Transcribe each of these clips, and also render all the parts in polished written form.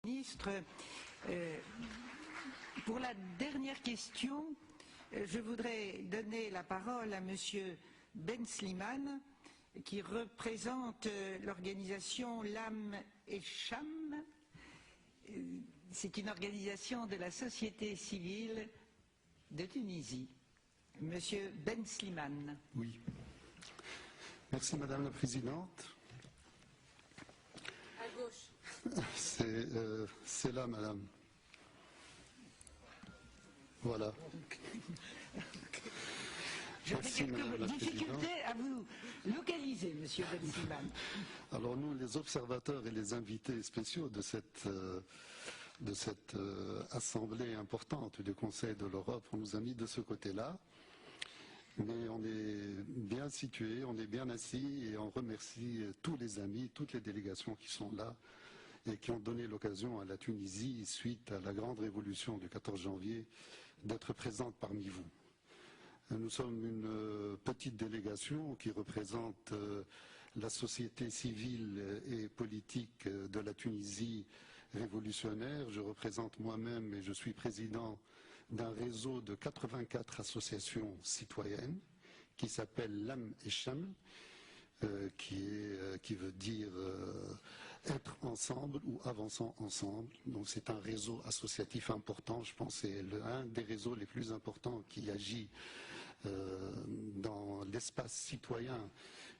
Ministre, pour la dernière question, je voudrais donner la parole à Monsieur Ben Slimane, qui représente l'organisation Lam et Cham. C'est une organisation de la société civile de Tunisie. Monsieur Ben Slimane. Oui. Merci Madame la Présidente. À gauche. C'est là, Madame. Voilà. J'aurais quelques difficultés à vous localiser, Monsieur Ben Slimane. Alors nous, les observateurs et les invités spéciaux de cette assemblée importante du Conseil de l'Europe, on nous a mis de ce côté-là. Mais on est bien situés, on est bien assis et on remercie tous les amis, toutes les délégations qui sont là et qui ont donné l'occasion à la Tunisie, suite à la grande révolution du 14 janvier, d'être présente parmi vous. Nous sommes une petite délégation qui représente la société civile et politique de la Tunisie révolutionnaire. Je représente moi-même et je suis président d'un réseau de 84 associations citoyennes qui s'appelle Lam et Cham, qui veut dire être ensemble ou avançant ensemble. Donc c'est un réseau associatif important, je pense que c'est un des réseaux les plus importants qui agit dans l'espace citoyen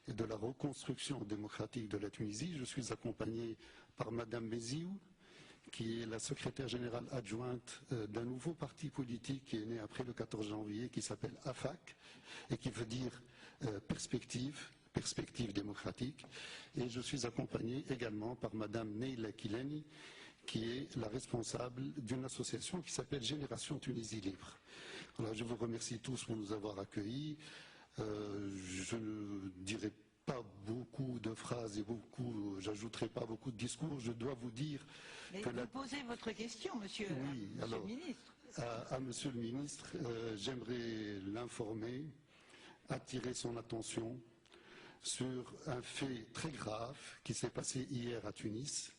et de la reconstruction démocratique de la Tunisie. Je suis accompagné par Madame Meziou, qui est la secrétaire générale adjointe d'un nouveau parti politique qui est né après le 14 janvier, qui s'appelle AFAC, et qui veut dire perspective démocratique. Et je suis accompagné également par Madame Neila Kileni, qui est la responsable d'une association qui s'appelle Génération Tunisie Libre. Alors, je vous remercie tous pour nous avoir accueillis. Je ne dirai pas beaucoup de phrases et j'ajouterai pas beaucoup de discours. Je dois vous dire mais que vous posez votre question, Monsieur, oui, Monsieur alors, le Ministre. À Monsieur le Ministre, j'aimerais l'informer, attirer son attention sur un fait très grave qui s'est passé hier à Tunis.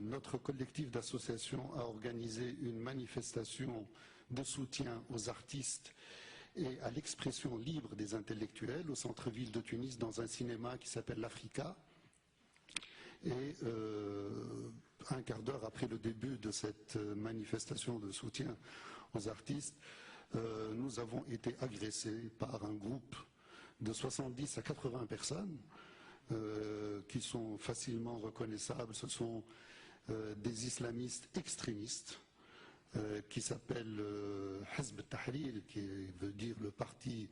Notre collectif d'associations a organisé une manifestation de soutien aux artistes et à l'expression libre des intellectuels au centre-ville de Tunis dans un cinéma qui s'appelle l'Africa. Et un quart d'heure après le début de cette manifestation de soutien aux artistes, nous avons été agressés par un groupe de 70 à 80 personnes qui sont facilement reconnaissables. Ce sont des islamistes extrémistes qui s'appellent Hizb al-Tahrir, qui veut dire le parti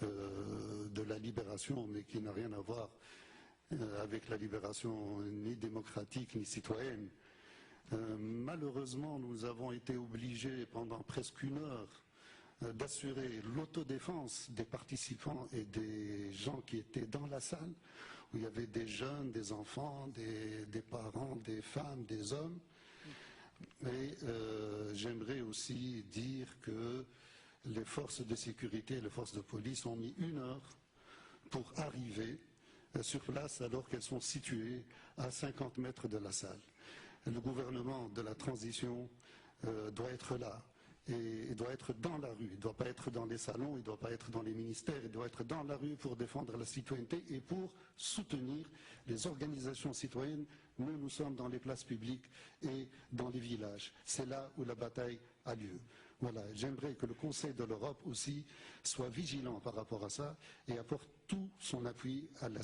de la libération, mais qui n'a rien à voir avec la libération ni démocratique ni citoyenne. Malheureusement, nous avons été obligés pendant presque une heure d'assurer l'autodéfense des participants et des gens qui étaient dans la salle, où il y avait des jeunes, des enfants, des parents, des femmes, des hommes. Et j'aimerais aussi dire que les forces de sécurité et les forces de police ont mis une heure pour arriver sur place alors qu'elles sont situées à 50 mètres de la salle. Le gouvernement de la transition doit être là. Et il doit être dans la rue, il ne doit pas être dans les salons, il ne doit pas être dans les ministères, il doit être dans la rue pour défendre la citoyenneté et pour soutenir les organisations citoyennes. Nous sommes dans les places publiques et dans les villages. C'est là où la bataille a lieu. Voilà, j'aimerais que le Conseil de l'Europe aussi soit vigilant par rapport à ça et apporte tout son appui à la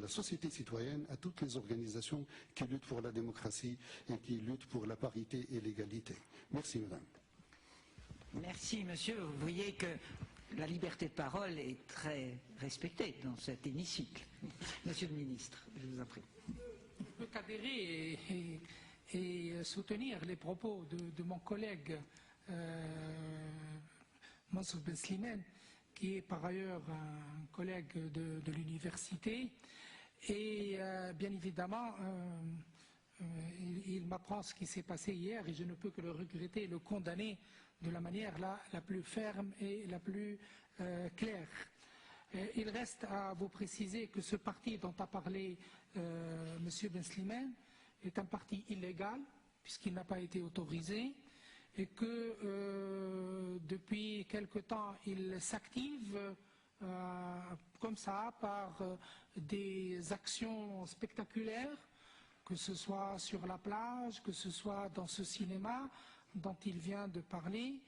société citoyenne, à toutes les organisations qui luttent pour la démocratie et qui luttent pour la parité et l'égalité. Merci, Madame. Merci, Monsieur. Vous voyez que la liberté de parole est très respectée dans cet hémicycle. Monsieur le Ministre, je vous en prie. Je peux qu'adhérer et soutenir les propos de mon collègue Mansour Ben Slimane, qui est par ailleurs un collègue de l'université. Et bien évidemment, il m'apprend ce qui s'est passé hier et je ne peux que le regretter et le condamner de la manière la plus ferme et la plus claire. Il reste à vous préciser que ce parti dont a parlé M. Ben Slimane est un parti illégal, puisqu'il n'a pas été autorisé, et que depuis quelque temps, il s'active comme ça par des actions spectaculaires, que ce soit sur la plage, que ce soit dans ce cinéma dont il vient de parler.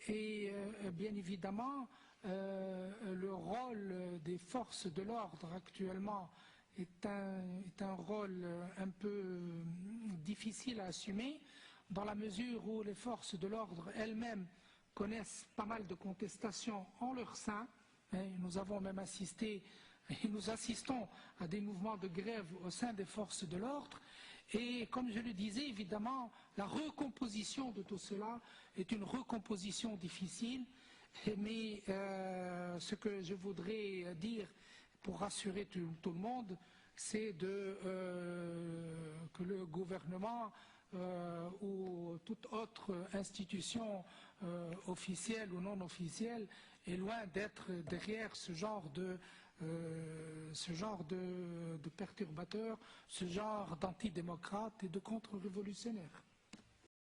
Et bien évidemment, le rôle des forces de l'ordre actuellement est un rôle un peu difficile à assumer, dans la mesure où les forces de l'ordre elles-mêmes connaissent pas mal de contestations en leur sein. Nous avons même assisté et nous assistons à des mouvements de grève au sein des forces de l'ordre. Et comme je le disais, évidemment, la recomposition de tout cela est une recomposition difficile. Mais ce que je voudrais dire pour rassurer tout le monde, c'est que le gouvernement ou toute autre institution officielle ou non officielle est loin d'être derrière ce genre de perturbateurs, ce genre d'antidémocrates et de contre-révolutionnaires.